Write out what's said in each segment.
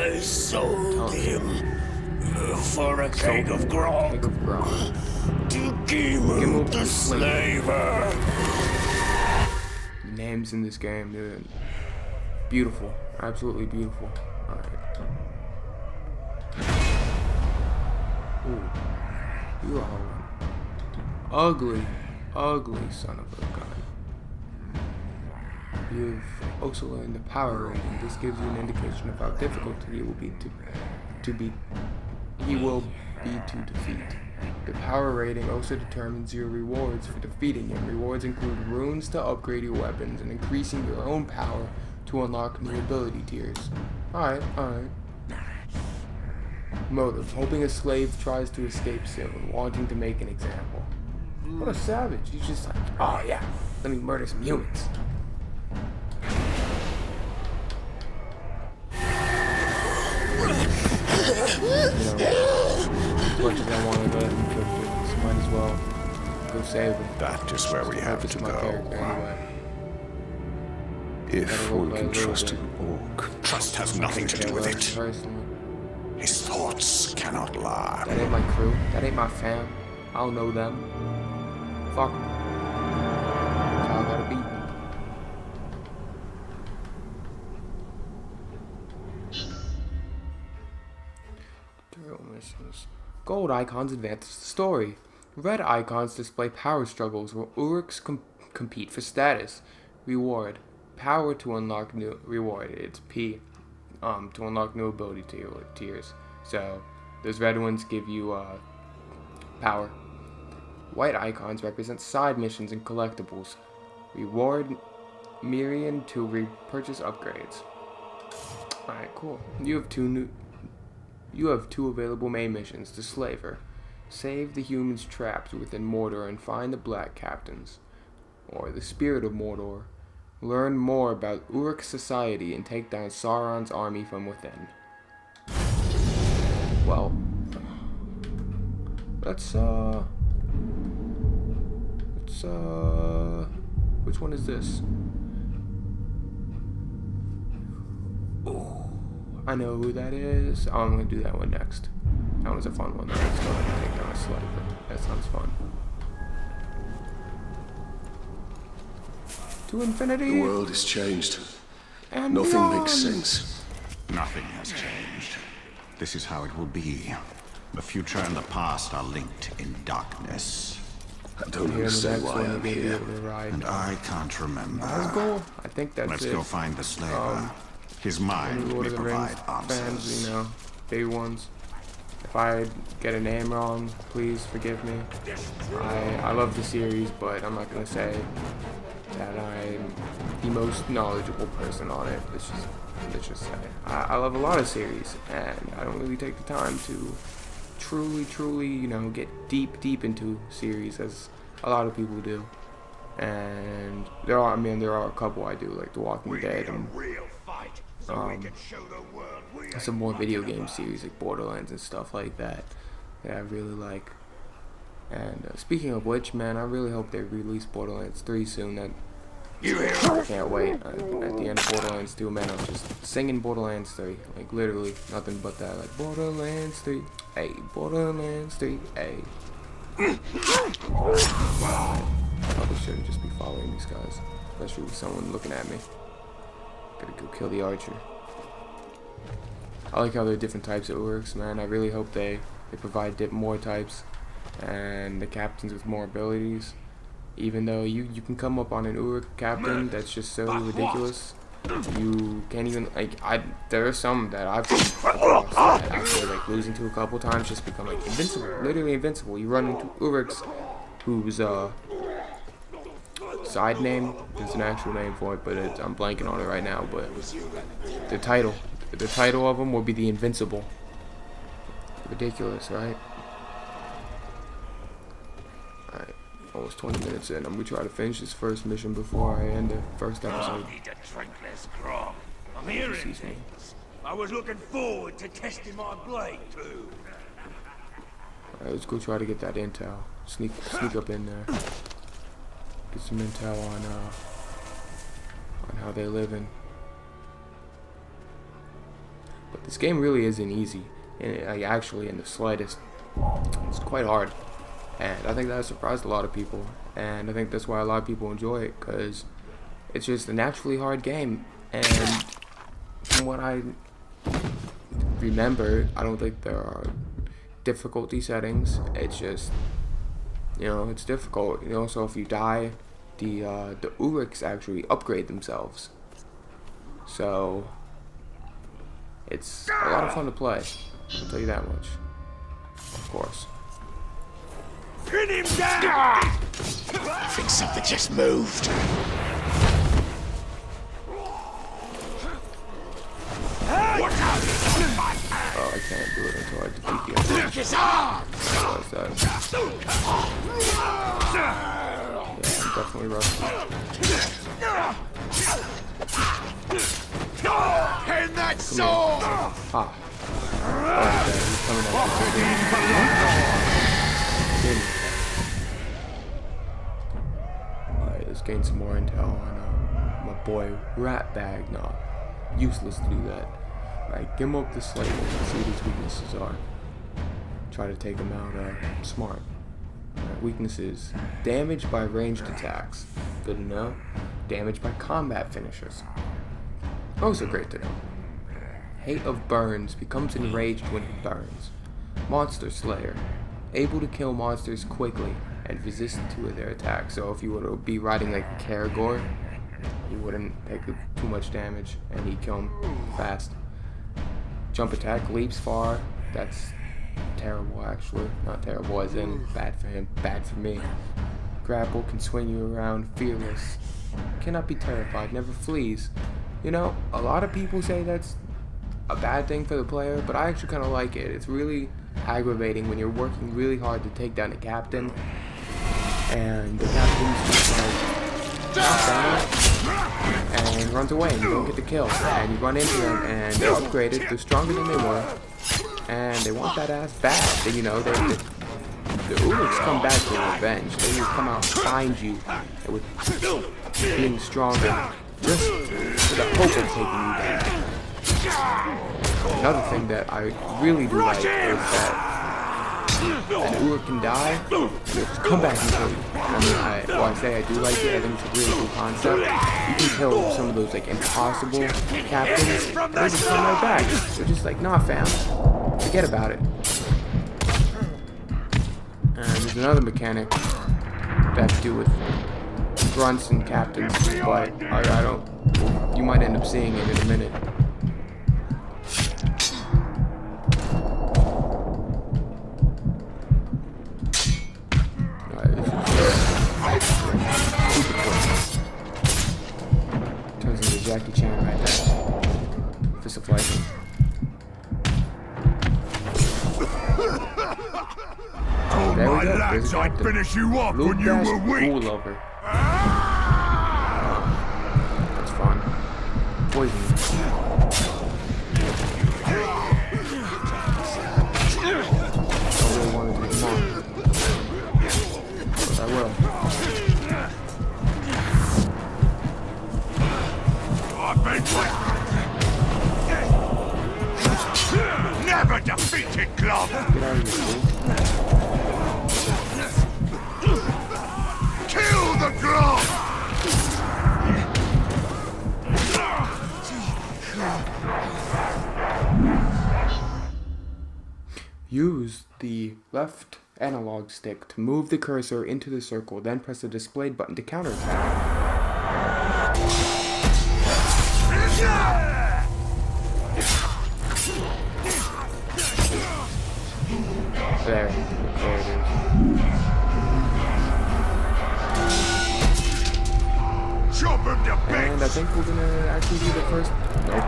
I sold him for a keg of grog to Gimu the slaver. Names in this game, dude. Beautiful. Absolutely beautiful. Alright. Ooh. You are one ugly, ugly son of a gun. You've also learned the power rating. This gives you an indication of how difficult he will be to defeat. The power rating also determines your rewards for defeating him. Rewards include runes to upgrade your weapons and increasing your own power to unlock new ability tiers. Alright. Motive: hoping a slave tries to escape soon, wanting to make an example. What a savage. He's just like, oh yeah, let me murder some humans. As much as I want to let him kill humans, might as well go save him. That is where we have to go. Anyway. If we can trust an orc, trust has nothing to do with it. His thoughts cannot lie. That ain't my crew. That ain't my fam. I don't know them. Fuck 'em. That's how I gotta be. Tutorial missions. Gold icons advance the story. Red icons display power struggles where Uruks compete for status. Reward: power to unlock new reward. It's P. To unlock new ability tiers. So those red ones give you power. White icons represent side missions and collectibles. Reward Mirian to repurchase upgrades. Alright, cool. You have two available main missions. The Slaver: save the humans trapped within Mordor and find the Black Captains. Or the Spirit of Mordor: learn more about Uruk society and take down Sauron's army from within. Well, let's which one is this? Oh, I know who that is. Oh, I'm gonna do that one next. That one's a fun one. Let's go ahead and take down a slaver. That sounds fun. To infinity. The world has changed. And nothing beyond. makes sense. Nothing has changed. This is how it will be. The future and the past are linked in darkness. I don't understand why I'm here. And I can't remember. Let's go. I think that's Let's it. go find the slaver. His mind Lord may of the provide Rings answers. fans, you know, big ones. If I get a name wrong, please forgive me. I love the series, but I'm not gonna say that I'm the most knowledgeable person on it. Let's just say I love a lot of series, and I don't really take the time to truly, you know, get deep into series as a lot of people do. And there are a couple I do, like The Walking Dead and some more video game series like Borderlands and stuff like that I really like. And speaking of which, man, I really hope they release Borderlands 3 soon. I can't wait. At the end of Borderlands 2, man, I'm just singing Borderlands 3. Like, literally, nothing but that. Like, Borderlands 3, hey, Borderlands 3, hey. Probably shouldn't just be following these guys, especially with someone looking at me. Gotta go kill the archer. I like how there are different types of Uruks, man. I really hope they provide more types and the captains with more abilities. Even though you can come up on an Uruk captain that's just so ridiculous, you can't even, like, there are some that I've lost that after like losing to a couple times just become like invincible, literally invincible. You run into Uruks whose side name, there's an actual name for it, but I'm blanking on it right now. But the title of them will be the Invincible. Ridiculous, right? Alright, almost 20 minutes in. I'm gonna try to finish this first mission before I end the first episode. Need to drink less grog. I'm hearing things. I was looking forward to testing my blade too. Alright, let's go try to get that intel. Sneak up in there. Get some intel on how they living. But This game really isn't easy, actually in the slightest. It's quite hard, and I think that surprised a lot of people, and I think that's why a lot of people enjoy it, because it's just a naturally hard game, and from what I remember, I don't think there are difficulty settings. It's just, you know, it's difficult, you know, so if you die, the Uruks actually upgrade themselves, so it's a lot of fun to play, I'll tell you that much, of course. Pin him down! I think something just moved. Oh, I can't do it until I defeat the other. What's that? Yeah, I'm definitely rusty. And that sword! Ah. Oh, okay, he's coming at me. Alright, let's gain some more intel on my boy Ratbag. No, useless to do that. Right, give him up the slate and see what his weaknesses are. Try to take him out smart. Right, weaknesses: damage by ranged attacks. Good to know. Damage by combat finishers. Also great to know. Hate of burns, becomes enraged when he burns. Monster Slayer, able to kill monsters quickly and resistant to their attacks. So if you were to be riding like Karagor, you wouldn't take too much damage and he'd kill him fast. Jump attack, leaps far. That's terrible, actually. Not terrible as in bad for him, bad for me. Grapple, can swing you around, fearless. Cannot be terrified, never flees. You know, a lot of people say that's a bad thing for the player, but I actually kind of like it. It's really aggravating when you're working really hard to take down a captain, and the captain's just like, knock down, and runs away, and you don't get the kill, and you run into them, and they're upgraded, they're stronger than they were, and they want that ass bad. Then, you know, the Uruks come back for revenge. They will come out and find you with being stronger, just for the hope of taking you down. Another thing that I really do like is that an Uruk can die, and just come back and kill you. I mean, I say I do like it. I think it's a really cool concept. You can kill some of those like impossible captains, and they just come right back. They're just like, nah, fam, forget about it. And there's another mechanic that to do with grunts and captains, but I don't. You might end up seeing it in a minute. Turns into Jackie Chan right now. Fist of lightning. There we go. There's a captain. Finish you off Luke when you were weak. Cool over. That's fun. Poison. Don't really want to do them all. But I will. Never defeated, Glove! Get out of here, fool. Kill the Glove! Use the left analog stick to move the cursor into the circle, then press the displayed button to counterattack. There it is. And I think we're gonna actually do the first. Nope.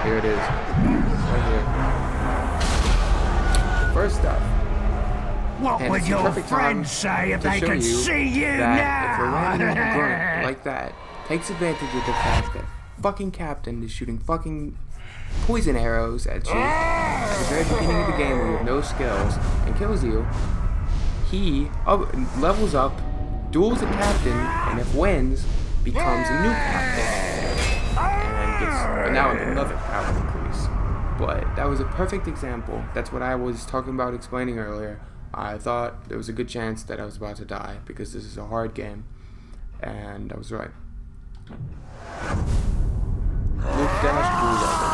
Here it is. Right here. First stuff. What would your friends say if they could see you that now? if a random grunt like that takes advantage of the fact that fucking captain is shooting fucking poison arrows at you at the very beginning of the game where you have no skills and kills you, he levels up, duels a captain, and if wins, becomes a new captain and gets now another power increase. But that was a perfect example. That's what I was talking about explaining earlier. I thought there was a good chance that I was about to die because this is a hard game. And I was right. Luke Dash Blue Lover.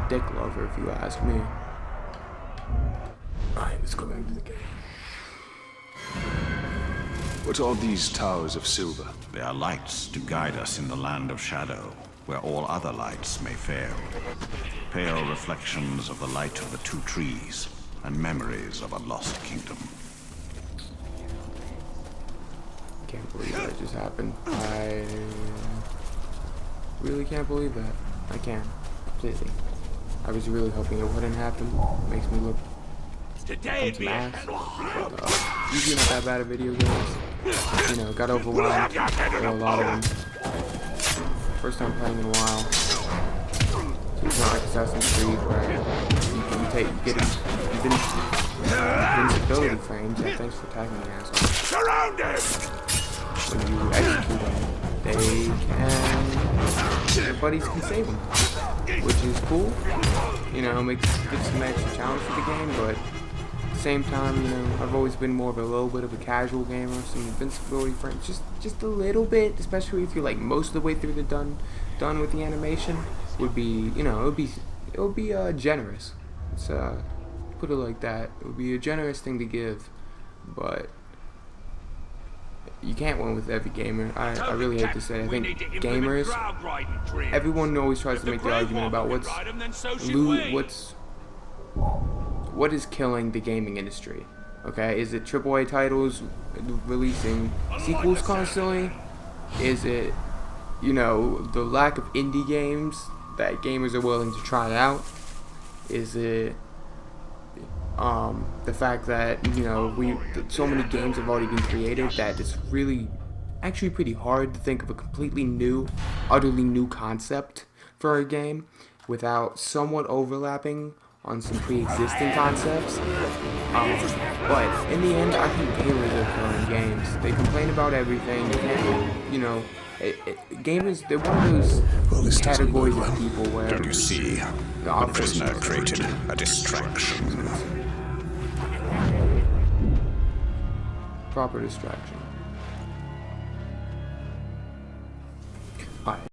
Dick Lover, if you ask me. Alright, let's go back to the game. What are these towers of silver? They are lights to guide us in the land of shadow, where all other lights may fail. Pale reflections of the light of the two trees, and memories of a lost kingdom. Can't believe that just happened. I really can't believe that. I can. Completely. I was really hoping it wouldn't happen. Makes me look some ass. But, usually not that bad at video games. You know, got overwhelmed. There were a lot of them. First time playing in a while. So it's not like Assassin's Creed where you get invincibility frames. Yeah, thanks for tagging me, asshole. Surround him! When you execute them, they can, your buddies can save them, which is cool. You know, gives some extra challenge for the game, but at the same time, you know, I've always been more of a little bit of a casual gamer. Some invincibility frames, just a little bit, especially if you're like most of the way through the done with the animation, would be, you know, it would be generous. It's put it like that. It would be a generous thing to give, but you can't win with every gamer. I really hate to say it. I think gamers, everyone always tries to make the argument about what is killing the gaming industry. Okay, is it AAA titles releasing sequels constantly? Is it, you know, the lack of indie games that gamers are willing to try out? Is it the fact that, you know, so many games have already been created that it's really actually pretty hard to think of a completely new, utterly new concept for a game without somewhat overlapping on some pre-existing concepts. But in the end, I think gamers are killing games. They complain about everything. You know, gamers, they're one of those categories of people where... Don't you see? The prisoner created a distraction. Proper distraction. Alright.